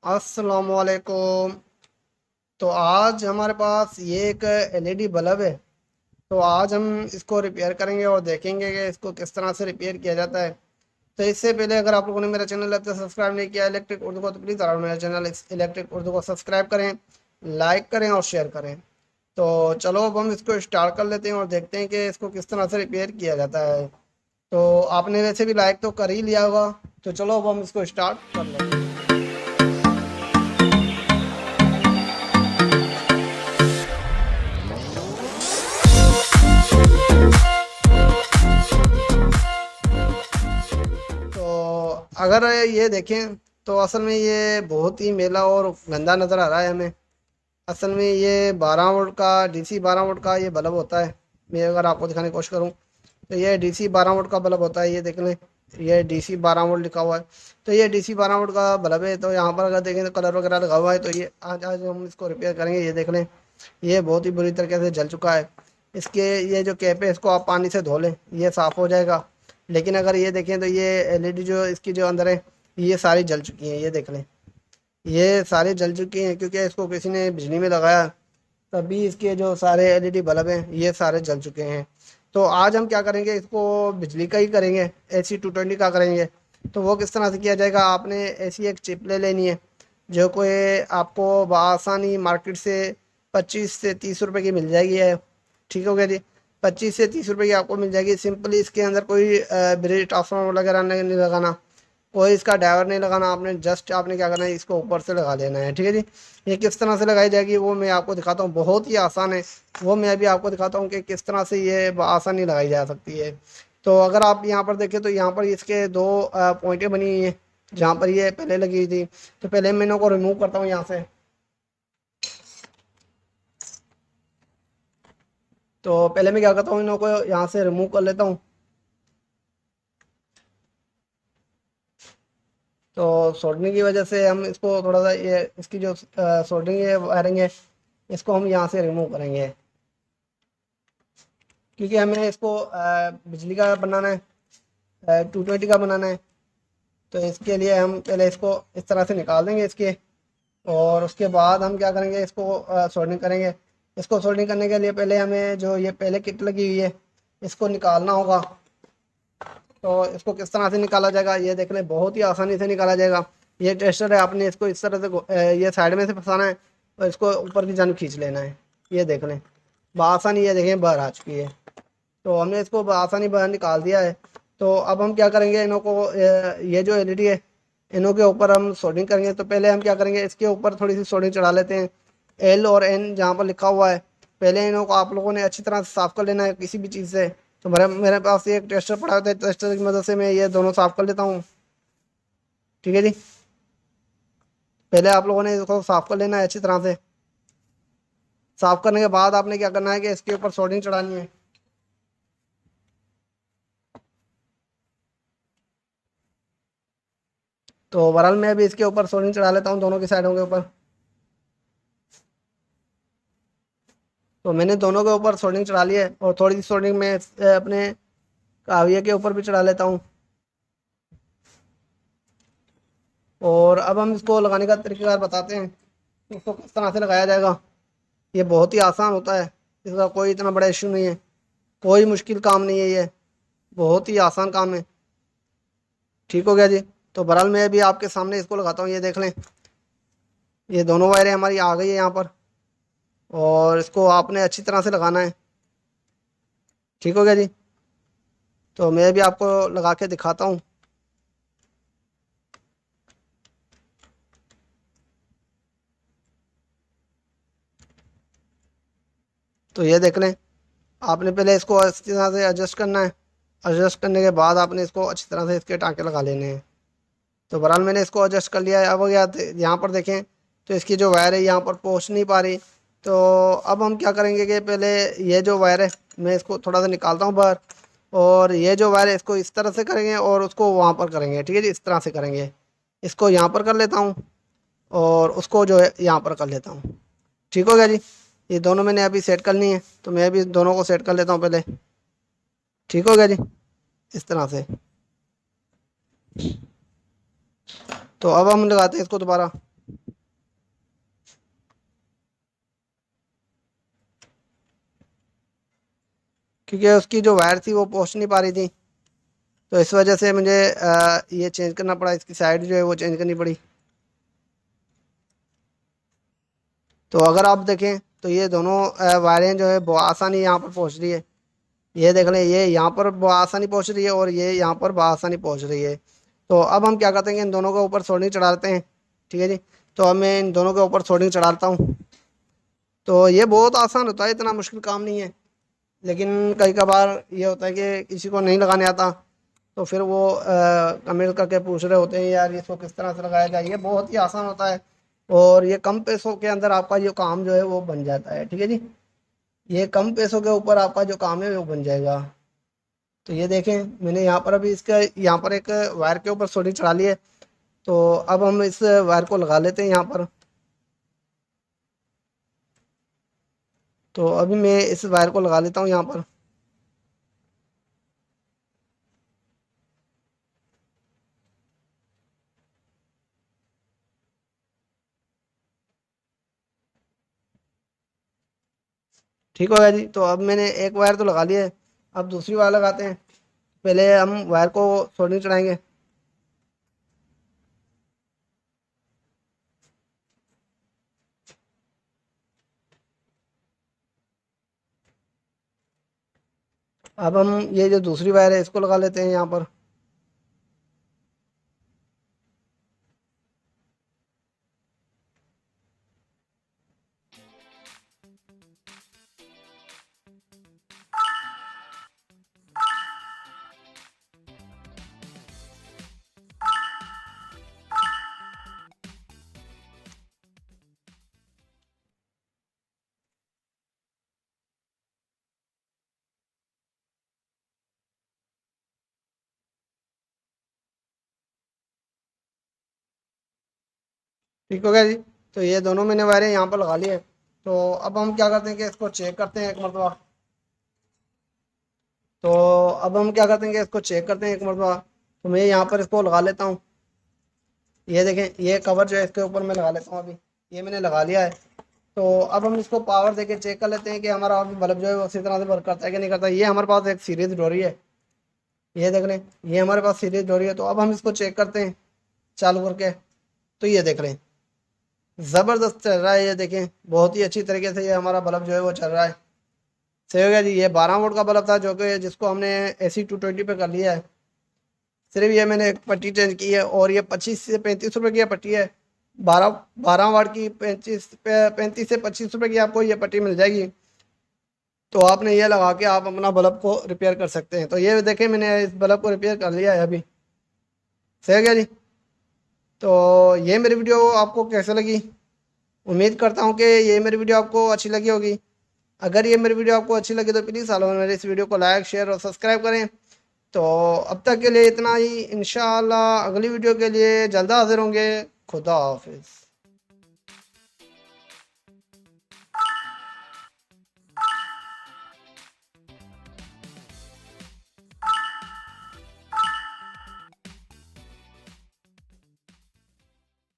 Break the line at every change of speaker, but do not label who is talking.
अस्सलामुअलैकुम। तो आज हमारे पास ये एक एलईडी बल्ब है। तो आज हम इसको रिपेयर करेंगे और देखेंगे कि इसको किस तरह से रिपेयर किया जाता है। तो इससे पहले अगर आप लोगों ने मेरा चैनल अब तक सब्सक्राइब नहीं किया इलेक्ट्रिक उर्दू को, तो प्लीज़ आप मेरा चैनल इलेक्ट्रिक उर्दू को सब्सक्राइब करें, लाइक करें और शेयर करें। तो चलो अब हम इसको स्टार्ट कर लेते हैं और देखते हैं कि इसको किस तरह से रिपेयर किया जाता है। तो आपने वैसे भी लाइक तो कर ही लिया होगा। तो चलो अब हम इसको स्टार्ट कर लेते हैं। तो अगर ये देखें तो असल में ये बहुत ही मेला और गंदा नज़र आ रहा है हमें। असल में ये 12 वोल्ट का डीसी 12 वोल्ट का ये बल्ब होता है। मैं अगर आपको दिखाने की कोशिश करूँ तो ये डीसी 12 वोल्ट का बल्ब होता है। ये देख लें, ये डीसी 12 वोल्ट लिखा हुआ है। तो ये डीसी 12 वोल्ट का बल्ब है। तो यहाँ पर अगर देखें तो कलर वगैरह लगा हुआ है। तो ये आज आज हम इसको रिपेयर करेंगे। ये देख लें, ये बहुत ही बुरी तरीके से जल चुका है। इसके ये जो कैप है इसको आप पानी से धो लें, ये साफ़ हो जाएगा। लेकिन अगर ये देखें तो ये एलईडी जो इसकी जो अंदर है ये सारी जल चुकी हैं। ये देख लें, ये सारे जल चुकी हैं क्योंकि इसको किसी ने बिजली में लगाया, तभी इसके जो सारे एलईडी बल्ब हैं ये सारे जल चुके हैं। तो आज हम क्या करेंगे, इसको बिजली का ही करेंगे, AC 220 का करेंगे। तो वो किस तरह से किया जाएगा, आपने ऐसी एक चिप ले लेनी है जो कोई आपको बआसानी मार्केट से 25 से 30 रुपए की मिल जाएगी है। ठीक हो गया जी, 25 से 30 रुपए की आपको मिल जाएगी। सिंपली इसके अंदर कोई ब्रिज ट्रांसफार्मर वगैरह नहीं लगाना, कोई इसका ड्राइवर नहीं लगाना। आपने जस्ट आपने क्या करना है, इसको ऊपर से लगा लेना है। ठीक है जी, ये किस तरह से लगाई जाएगी वो मैं आपको दिखाता हूँ, बहुत ही आसान है। वो मैं अभी आपको दिखाता हूँ कि किस तरह से ये आसानी लगाई जा सकती है। तो अगर आप यहाँ पर देखें तो यहाँ पर इसके दो पॉइंटें बनी हुई हैं जहाँ पर ये पहले लगी हुई थी। तो पहले मैं इनको रिमूव करता हूँ यहाँ से। तो पहले मैं क्या करता हूँ, इनको यहाँ से रिमूव कर लेता हूँ। तो सोल्डरिंग की वजह से हम इसको थोड़ा सा ये इसकी जो सोल्डरिंग है वायरिंग है इसको हम यहाँ से रिमूव करेंगे, क्योंकि हमें इसको बिजली का बनाना है, 220 का बनाना है। तो इसके लिए हम पहले इसको इस तरह से निकाल देंगे इसके, और उसके बाद हम क्या करेंगे, इसको सोल्डरिंग करेंगे। इसको सोल्डरिंग करने के लिए पहले हमें जो ये पहले किट लगी हुई है इसको निकालना होगा। तो इसको किस तरह से निकाला जाएगा, ये देख लें, बहुत ही आसानी से निकाला जाएगा। ये टेस्टर है, आपने इसको इस तरह से ये साइड में से फंसाना है और इसको ऊपर की जान खींच लेना है। ये देख लें, बआसानी ये देखें बाहर आ चुकी है। तो हमने इसको बआसानी बाहर निकाल दिया है। तो अब हम क्या करेंगे, इनों को ये जो एलईडी है इनों के ऊपर हम सोल्डरिंग करेंगे। तो पहले हम क्या करेंगे, इसके ऊपर थोड़ी सी सोल्डरिंग चढ़ा लेते हैं। L और N जहाँ पर लिखा हुआ है, पहले इनों को आप लोगों ने अच्छी तरह से साफ़ कर लेना है किसी भी चीज़ से। तो मेरे मेरे पास ये एक टेस्टर पड़ा होता है, टेस्टर की मदद से मैं ये दोनों साफ़ कर लेता हूँ। ठीक है जी, पहले आप लोगों ने इसको साफ़ कर लेना है अच्छी तरह से। साफ़ करने के बाद आपने क्या करना है कि इसके ऊपर सोल्डरिंग चढ़ानी है। तो ओवरऑल मैं अभी इसके ऊपर सोल्डरिंग चढ़ा लेता हूँ दोनों की साइडों के ऊपर। तो मैंने दोनों के ऊपर सोल्डरिंग चढ़ा ली है और थोड़ी सी सोल्डरिंग मैं अपने काविये के ऊपर भी चढ़ा लेता हूँ। और अब हम इसको लगाने का तरीक़ेकार बताते हैं कि इसको किस तरह से लगाया जाएगा। ये बहुत ही आसान होता है, इसका कोई इतना बड़ा इशू नहीं है, कोई मुश्किल काम नहीं है, ये बहुत ही आसान काम है। ठीक हो गया जी। तो बहरहाल मैं भी आपके सामने इसको लगाता हूँ। ये देख लें, ये दोनों वायरें हमारी आ गई है यहाँ पर, और इसको आपने अच्छी तरह से लगाना है। ठीक हो गया जी। तो मैं भी आपको लगा के दिखाता हूँ। तो ये देख लें, आपने पहले इसको अच्छी तरह से एडजस्ट करना है। एडजस्ट करने के बाद आपने इसको अच्छी तरह से इसके टाँके लगा लेने हैं। तो बहरहाल मैंने इसको एडजस्ट कर लिया है। अब गया यहाँ पर देखें तो इसकी जो वायर है यहाँ पर पहुँच नहीं पा रही। तो अब हम क्या करेंगे कि पहले ये जो वायर है मैं इसको थोड़ा सा निकालता हूँ बाहर, और ये जो वायर है इसको इस तरह से करेंगे और उसको वहाँ पर करेंगे। ठीक है जी, इस तरह से करेंगे। इसको यहाँ पर कर लेता हूँ और उसको जो है यहाँ पर कर लेता हूँ। ठीक हो गया जी। ये दोनों मैंने अभी सेट करनी है, तो मैं अभी दोनों को सेट कर लेता हूँ पहले। ठीक हो गया जी, इस तरह से। तो अब हम लगाते हैं इसको दोबारा। क्योंकि उसकी जो वायर थी वो पहुंच नहीं पा रही थी, तो इस वजह से मुझे ये चेंज करना पड़ा, इसकी साइड जो है वो चेंज करनी पड़ी। तो अगर आप देखें तो ये दोनों वायरें जो है बहुत आसानी यहाँ पर पहुँच रही है। ये देख लें, ये यहाँ पर बहुत आसानी पहुँच रही है और ये यहाँ पर बहुत आसानी पहुँच रही है। तो अब हम क्या करते हैं कि इन दोनों के ऊपर सोल्डरिंग चढ़ाते हैं। ठीक है जी। तो अब मैं इन दोनों के ऊपर सोल्डरिंग चढ़ाता हूँ। तो ये बहुत आसान होता है, इतना मुश्किल काम नहीं है। लेकिन कई कभार ये होता है कि किसी को नहीं लगाने आता, तो फिर वो कमेंट करके पूछ रहे होते हैं यार इसको किस तरह से लगाया जाए। ये बहुत ही आसान होता है और ये कम पैसों के अंदर आपका ये काम जो है वो बन जाता है। ठीक है जी। ये कम पैसों के ऊपर आपका जो काम है वो बन जाएगा। तो ये देखें, मैंने यहाँ पर अभी इसका यहाँ पर एक वायर के ऊपर सोल्डरिंग चढ़ा ली है। तो अब हम इस वायर को लगा लेते हैं यहाँ पर। तो अभी मैं इस वायर को लगा लेता हूँ यहाँ पर। ठीक हो गया जी। तो अब मैंने एक वायर तो लगा लिया है, अब दूसरी वायर लगाते हैं। पहले हम वायर को सोल्डरिंग चढ़ाएंगे। अब हम ये जो दूसरी वायर है इसको लगा लेते हैं यहाँ पर। ठीक हो गया जी। तो ये दोनों मैंने वायरें यहाँ पर लगा ली है। तो अब हम क्या करते हैं कि इसको चेक करते हैं एक मरतबा। तो अब हम क्या करते हैं कि इसको चेक करते हैं एक मरतबा। तो मैं यहाँ पर इसको लगा लेता हूँ। ये देखें, ये कवर जो है इसके ऊपर मैं लगा लेता हूँ अभी। ये मैंने लगा लिया है। तो अब हम इसको पावर देके चेक कर लेते हैं कि हमारा बल्ब जो है वो उसी तरह से वर्क करता है कि नहीं करता। ये हमारे पास एक सीरीज डोरी है, ये देख लें, ये हमारे पास सीरीज डोरी है। तो अब हम इसको चेक करते हैं चालू करके। तो ये देख लें, ज़बरदस्त चल रहा है। ये देखें, बहुत ही अच्छी तरीके से ये हमारा बल्ब जो है वो चल रहा है। सही हो गया जी। ये 12 वोल्ट का बल्ब था जो कि जिसको हमने AC 220 पे कर लिया है। सिर्फ ये मैंने एक पट्टी चेंज की है और ये 25 से 35 रुपए की पट्टी है। 12 12 वाट की 35 से 25 रुपए की आपको ये पट्टी मिल जाएगी। तो आपने ये लगा के आप अपना बल्ब को रिपेयर कर सकते हैं। तो ये देखें, मैंने इस बल्ब को रिपेयर कर लिया है अभी। सही हो गया जी। तो ये मेरी वीडियो आपको कैसे लगी? उम्मीद करता हूँ कि ये मेरी वीडियो आपको अच्छी लगी होगी। अगर ये मेरी वीडियो आपको अच्छी लगी तो प्लीज़ सालों मेरे इस वीडियो को लाइक शेयर और सब्सक्राइब करें। तो अब तक के लिए इतना ही। इंशाअल्लाह अगली वीडियो के लिए जल्द हाजिर होंगे। खुदा हाफिज़।